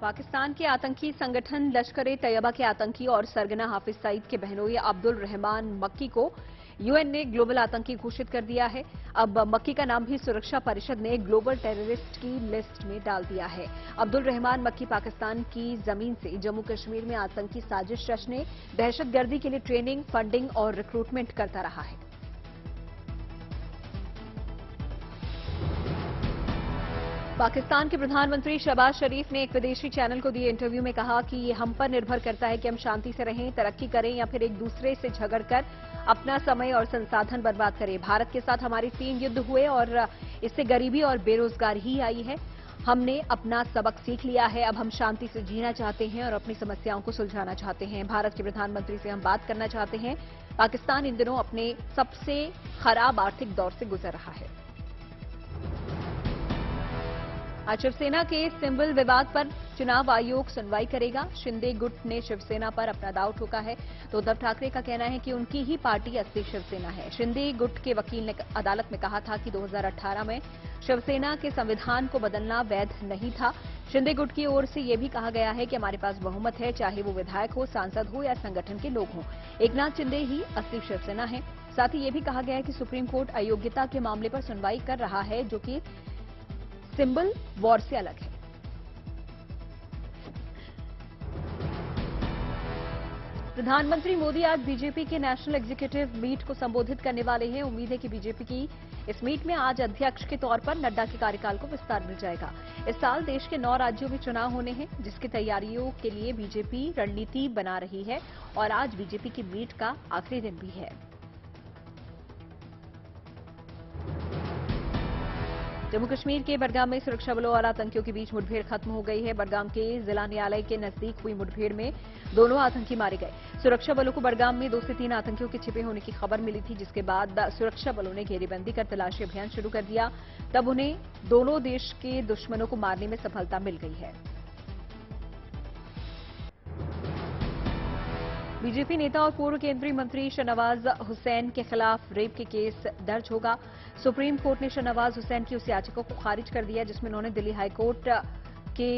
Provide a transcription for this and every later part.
पाकिस्तान के आतंकी संगठन लश्कर-ए-तैयबा के आतंकी और सरगना हाफिज सईद के बहनोई अब्दुल रहमान मक्की को यूएन ने ग्लोबल आतंकी घोषित कर दिया है। अब मक्की का नाम भी सुरक्षा परिषद ने ग्लोबल टेररिस्ट की लिस्ट में डाल दिया है। अब्दुल रहमान मक्की पाकिस्तान की जमीन से जम्मू कश्मीर में आतंकी साजिश रचने, दहशतगर्दी के लिए ट्रेनिंग, फंडिंग और रिक्रूटमेंट करता रहा है। पाकिस्तान के प्रधानमंत्री शहबाज शरीफ ने एक विदेशी चैनल को दिए इंटरव्यू में कहा कि ये हम पर निर्भर करता है कि हम शांति से रहें, तरक्की करें या फिर एक दूसरे से झगड़कर अपना समय और संसाधन बर्बाद करें। भारत के साथ हमारे 3 युद्ध हुए और इससे गरीबी और बेरोजगारी ही आई है। हमने अपना सबक सीख लिया है। अब हम शांति से जीना चाहते हैं और अपनी समस्याओं को सुलझाना चाहते हैं। भारत के प्रधानमंत्री से हम बात करना चाहते हैं। पाकिस्तान इन दिनों अपने सबसे खराब आर्थिक दौर से गुजर रहा है। आज शिवसेना के सिंबल विवाद पर चुनाव आयोग सुनवाई करेगा। शिंदे गुट ने शिवसेना पर अपना दाव ठोका है तो उद्धव ठाकरे का कहना है कि उनकी ही पार्टी असली शिवसेना है। शिंदे गुट के वकील ने अदालत में कहा था कि 2018 में शिवसेना के संविधान को बदलना वैध नहीं था। शिंदे गुट की ओर से यह भी कहा गया है कि हमारे पास बहुमत है, चाहे वो विधायक हो, सांसद हो या संगठन के लोग हों। एकनाथ शिंदे ही असली शिवसेना है। साथ ही ये भी कहा गया है कि सुप्रीम कोर्ट अयोग्यता के मामले पर सुनवाई कर रहा है, जो कि सिंबल वॉर से अलग है। प्रधानमंत्री मोदी आज बीजेपी के नेशनल एग्जीक्यूटिव मीट को संबोधित करने वाले हैं। उम्मीद है कि बीजेपी की इस मीट में आज अध्यक्ष के तौर पर नड्डा के कार्यकाल को विस्तार मिल जाएगा। इस साल देश के 9 राज्यों में चुनाव होने हैं, जिसकी तैयारियों के लिए बीजेपी रणनीति बना रही है और आज बीजेपी की मीट का आखिरी दिन भी है। जम्मू कश्मीर के बडगाम में सुरक्षा बलों और आतंकियों के बीच मुठभेड़ खत्म हो गई है। बडगाम के जिला न्यायालय के नजदीक हुई मुठभेड़ में दोनों आतंकी मारे गए। सुरक्षा बलों को बडगाम में 2 से 3 आतंकियों के छिपे होने की खबर मिली थी, जिसके बाद सुरक्षा बलों ने घेरेबंदी कर तलाशी अभियान शुरू कर दिया। तब उन्हें दोनों देश के दुश्मनों को मारने में सफलता मिल गई है। बीजेपी नेता और पूर्व केंद्रीय मंत्री शाहनवाज हुसैन के खिलाफ रेप के केस दर्ज होगा। सुप्रीम कोर्ट ने शाहनवाज हुसैन की उस याचिका को खारिज कर दिया जिसमें उन्होंने दिल्ली हाईकोर्ट के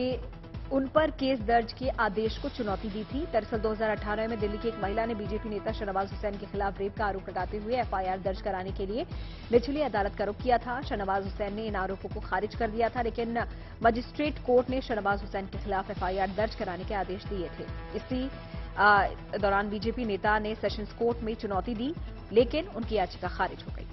उन पर केस दर्ज के आदेश को चुनौती दी थी। दरअसल 2018 में दिल्ली की एक महिला ने बीजेपी नेता शाहनवाज हुसैन के खिलाफ रेप का आरोप लगाते हुए एफआईआर दर्ज कराने के लिए निचली अदालत का रुख किया था। शाहनवाज हुसैन ने इन आरोपों को खारिज कर दिया था, लेकिन मजिस्ट्रेट कोर्ट ने शाहनवाज हुसैन के खिलाफ एफआईआर दर्ज कराने के आदेश दिए थे। इसी दौरान बीजेपी नेता ने सेशंस कोर्ट में चुनौती दी, लेकिन उनकी याचिका खारिज हो गई।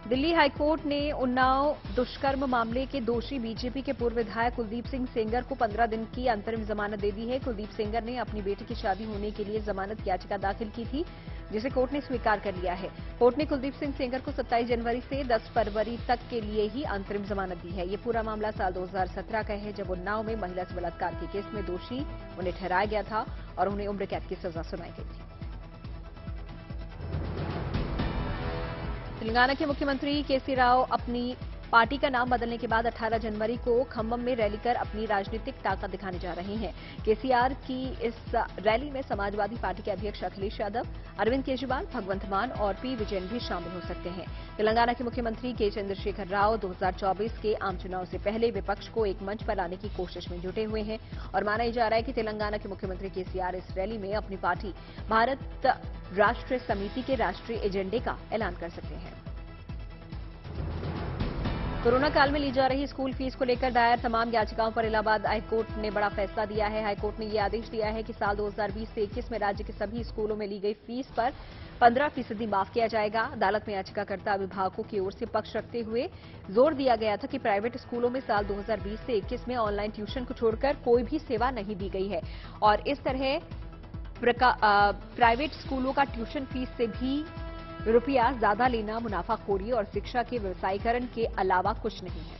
दिल्ली हाईकोर्ट ने उन्नाव दुष्कर्म मामले के दोषी बीजेपी के पूर्व विधायक कुलदीप सिंह सेंगर को 15 दिन की अंतरिम जमानत दे दी है। कुलदीप सेंगर ने अपनी बेटी की शादी होने के लिए जमानत याचिका दाखिल की थी, जिसे कोर्ट ने स्वीकार कर लिया है। कोर्ट ने कुलदीप सिंह सेंगर को 27 जनवरी से 10 फरवरी तक के लिए ही अंतरिम जमानत दी है। ये पूरा मामला साल 2017 का है, जब उन्नाव में महिला से बलात्कार के केस में दोषी उन्हें ठहराया गया था और उन्हें उम्र कैद की सजा सुनाई गई थी। तेलंगाना के मुख्यमंत्री केसी राव अपनी पार्टी का नाम बदलने के बाद 18 जनवरी को खम्मम में रैली कर अपनी राजनीतिक ताकत दिखाने जा रहे हैं। केसीआर की इस रैली में समाजवादी पार्टी के अध्यक्ष अखिलेश यादव, अरविंद केजरीवाल, भगवंत मान और पी विजयन भी शामिल हो सकते हैं। तेलंगाना के मुख्यमंत्री के चंद्रशेखर राव 2024 के आम चुनाव से पहले विपक्ष को एक मंच पर लाने की कोशिश में जुटे हुए हैं और माना जा रहा है कि तेलंगाना के मुख्यमंत्री केसीआर इस रैली में अपनी पार्टी भारत राष्ट्र समिति के राष्ट्रीय एजेंडे का ऐलान कर सकते हैं। कोरोना काल में ली जा रही स्कूल फीस को लेकर दायर तमाम याचिकाओं पर इलाहाबाद हाईकोर्ट ने बड़ा फैसला दिया है। हाईकोर्ट ने ये आदेश दिया है कि साल 2020 से 21 में राज्य के सभी स्कूलों में ली गई फीस पर 15% माफ किया जाएगा। अदालत में याचिकाकर्ता अभिभावकों की ओर से पक्ष रखते हुए जोर दिया गया था कि प्राइवेट स्कूलों में साल 2020 से 21 में ऑनलाइन ट्यूशन को छोड़कर कोई भी सेवा नहीं दी गई है और इस तरह प्राइवेट स्कूलों का ट्यूशन फीस से भी रुपया ज्यादा लेना मुनाफाखोरी और शिक्षा के व्यवसायीकरण के अलावा कुछ नहीं है।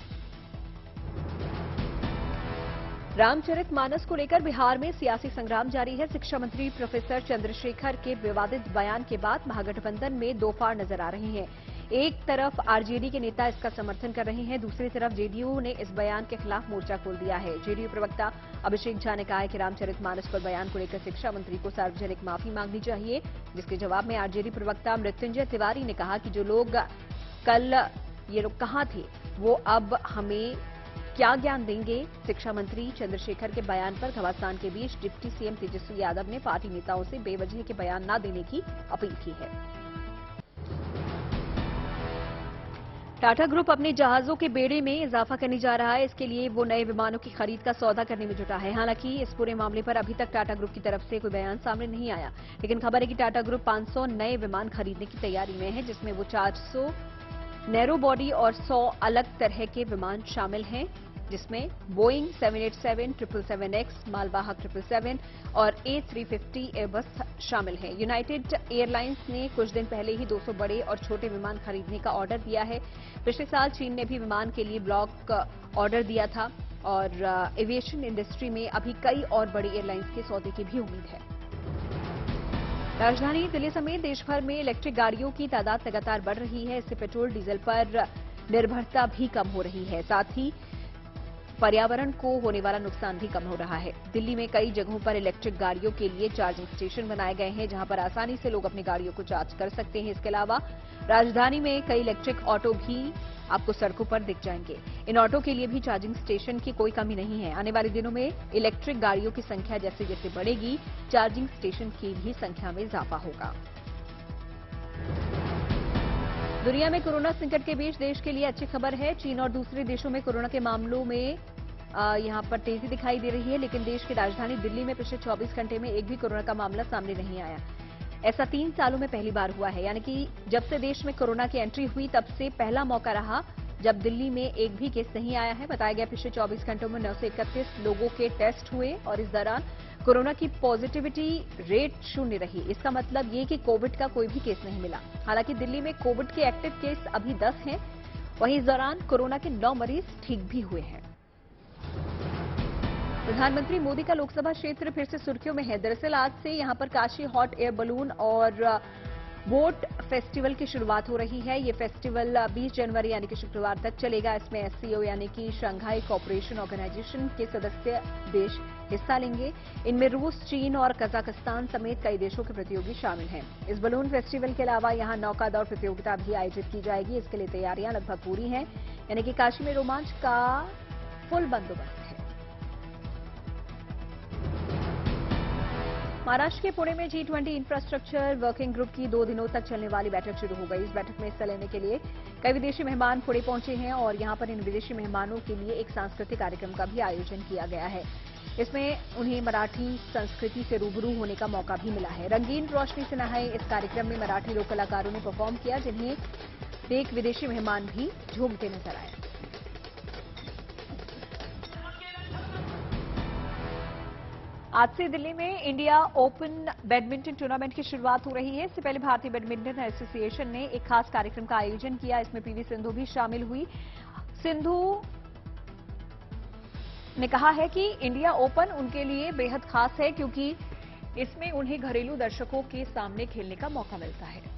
रामचरितमानस को लेकर बिहार में सियासी संग्राम जारी है। शिक्षा मंत्री प्रोफेसर चंद्रशेखर के विवादित बयान के बाद महागठबंधन में दो फाड़ नजर आ रही हैं। एक तरफ आरजेडी के नेता इसका समर्थन कर रहे हैं, दूसरी तरफ जेडीयू ने इस बयान के खिलाफ मोर्चा खोल दिया है। जेडीयू प्रवक्ता अभिषेक झा ने कहा है कि रामचरितमानस पर बयान को लेकर शिक्षा मंत्री को सार्वजनिक माफी मांगनी चाहिए, जिसके जवाब में आरजेडी प्रवक्ता मृत्युंजय तिवारी ने कहा कि जो लोग कल ये लोग कहां थे, वो अब हमें क्या ज्ञान देंगे? शिक्षा मंत्री चंद्रशेखर के बयान पर घमासान के बीच डिप्टी सीएम तेजस्वी यादव ने पार्टी नेताओं से बेवजह के बयान न देने की अपील की है। टाटा ग्रुप अपने जहाजों के बेड़े में इजाफा करने जा रहा है। इसके लिए वो नए विमानों की खरीद का सौदा करने में जुटा है। हालांकि इस पूरे मामले पर अभी तक टाटा ग्रुप की तरफ से कोई बयान सामने नहीं आया, लेकिन खबर है कि टाटा ग्रुप 500 नए विमान खरीदने की तैयारी में है, जिसमें वो 400 नैरो बॉडी और 100 अलग तरह के विमान शामिल हैं, जिसमें बोइंग 787, 777X, मालवाहक 777 और A350 एयरबस शामिल हैं। यूनाइटेड एयरलाइंस ने कुछ दिन पहले ही 200 बड़े और छोटे विमान खरीदने का ऑर्डर दिया है। पिछले साल चीन ने भी विमान के लिए ब्लॉक ऑर्डर दिया था और एविएशन इंडस्ट्री में अभी कई और बड़ी एयरलाइंस के सौदे की भी उम्मीद है। राजधानी दिल्ली समेत देश भर में इलेक्ट्रिक गाड़ियों की तादाद लगातार बढ़ रही है। इससे पेट्रोल डीजल पर निर्भरता भी कम हो रही है, साथ ही पर्यावरण को होने वाला नुकसान भी कम हो रहा है। दिल्ली में कई जगहों पर इलेक्ट्रिक गाड़ियों के लिए चार्जिंग स्टेशन बनाए गए हैं, जहां पर आसानी से लोग अपनी गाड़ियों को चार्ज कर सकते हैं। इसके अलावा राजधानी में कई इलेक्ट्रिक ऑटो भी आपको सड़कों पर दिख जाएंगे। इन ऑटो के लिए भी चार्जिंग स्टेशन की कोई कमी नहीं है। आने वाले दिनों में इलेक्ट्रिक गाड़ियों की संख्या जैसे जैसे बढ़ेगी, चार्जिंग स्टेशन की भी संख्या में इजाफा होगा। दुनिया में कोरोना संकट के बीच देश के लिए अच्छी खबर है। चीन और दूसरे देशों में कोरोना के मामलों में यहां पर तेजी दिखाई दे रही है, लेकिन देश की राजधानी दिल्ली में पिछले 24 घंटे में एक भी कोरोना का मामला सामने नहीं आया। ऐसा 3 सालों में पहली बार हुआ है, यानी कि जब से देश में कोरोना की एंट्री हुई तब से पहला मौका रहा जब दिल्ली में एक भी केस नहीं आया है। बताया गया पिछले 24 घंटों में 931 लोगों के टेस्ट हुए और इस दौरान कोरोना की पॉजिटिविटी रेट 0 रही। इसका मतलब ये कि कोविड का कोई भी केस नहीं मिला। हालांकि दिल्ली में कोविड के एक्टिव केस अभी 10 हैं, वहीं इस दौरान कोरोना के 9 मरीज ठीक भी हुए हैं। प्रधानमंत्री मोदी का लोकसभा क्षेत्र फिर से सुर्खियों में है। दरअसल आज से यहां पर काशी हॉट एयर बलून और बोट फेस्टिवल की शुरुआत हो रही है। ये फेस्टिवल 20 जनवरी यानी कि शुक्रवार तक चलेगा। इसमें एससीओ यानी कि शंघाई कोऑपरेशन ऑर्गेनाइजेशन के सदस्य देश हिस्सा लेंगे। इनमें रूस, चीन और कजाकिस्तान समेत कई देशों के प्रतियोगी शामिल हैं। इस बलून फेस्टिवल के अलावा यहां नौका दौड़ प्रतियोगिता भी आयोजित की जाएगी। इसके लिए तैयारियां लगभग पूरी हैं, यानी कि काशी में रोमांच का फुल बंदोबस्त है। महाराष्ट्र के पुणे में G20 इंफ्रास्ट्रक्चर वर्किंग ग्रुप की 2 दिनों तक चलने वाली बैठक शुरू हो गई। इस बैठक में हिस्सा लेने के लिए कई विदेशी मेहमान पुणे पहुंचे हैं और यहां पर इन विदेशी मेहमानों के लिए एक सांस्कृतिक कार्यक्रम का भी आयोजन किया गया है। इसमें उन्हें मराठी संस्कृति से रूबरू होने का मौका भी मिला है। रंगीन रोशनी से नहाए इस कार्यक्रम में मराठी लोक कलाकारों ने परफॉर्म किया, जिन्हें देख विदेशी मेहमान भी झूमते नजर आए। आज से दिल्ली में इंडिया ओपन बैडमिंटन टूर्नामेंट की शुरुआत हो रही है। इससे पहले भारतीय बैडमिंटन एसोसिएशन ने एक खास कार्यक्रम का आयोजन किया। इसमें पीवी सिंधु भी शामिल हुई। सिंधु ने कहा है कि इंडिया ओपन उनके लिए बेहद खास है, क्योंकि इसमें उन्हें घरेलू दर्शकों के सामने खेलने का मौका मिलता है।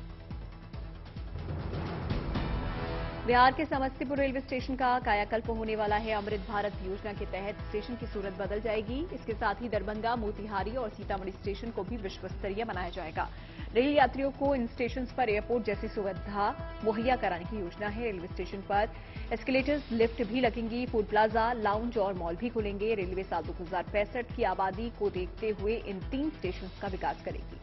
बिहार के समस्तीपुर रेलवे स्टेशन का कायाकल्प होने वाला है। अमृत भारत योजना के तहत स्टेशन की सूरत बदल जाएगी। इसके साथ ही दरभंगा, मोतिहारी और सीतामढ़ी स्टेशन को भी विश्व स्तरीय बनाया जाएगा। रेल यात्रियों को इन स्टेशन पर एयरपोर्ट जैसी सुविधा मुहैया कराने की योजना है। रेलवे स्टेशन पर एस्केलेटर्स, लिफ्ट भी लगेंगी। फूड प्लाजा, लाउंज और मॉल भी खुलेंगे। रेलवे साल 2065 की आबादी को देखते हुए इन 3 स्टेशन का विकास करेगी।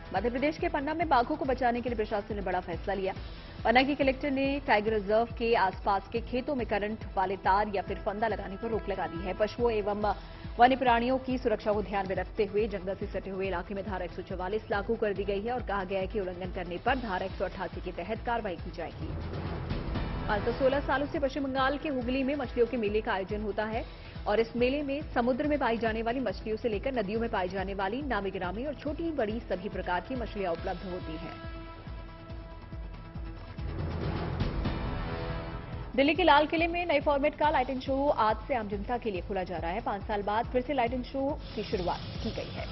मध्य प्रदेश के पन्ना में बाघों को बचाने के लिए प्रशासन ने बड़ा फैसला लिया। पन्ना की कलेक्टर ने टाइगर रिजर्व के आसपास के खेतों में करंट वाले तार या फिर फंदा लगाने पर रोक लगा दी है। पशुओं एवं वन्य प्राणियों की सुरक्षा को ध्यान में रखते हुए जंगल से सटे हुए इलाके में धारा 144 लागू कर दी गई है और कहा गया है कि उल्लंघन करने पर धारा 188 के तहत कार्रवाई की जाएगी। 516 सालों से पश्चिम बंगाल के हुगली में मछलियों के मेले का आयोजन होता है और इस मेले में समुद्र में पाई जाने वाली मछलियों से लेकर नदियों में पाई जाने वाली नामी गिरामी और छोटी बड़ी सभी प्रकार की मछलियां उपलब्ध होती हैं। दिल्ली के लाल किले में नए फॉर्मेट का लाइट एंड शो आज से आम जनता के लिए खोला जा रहा है। 5 साल बाद फिर से लाइट एंड शो की शुरुआत की गई है।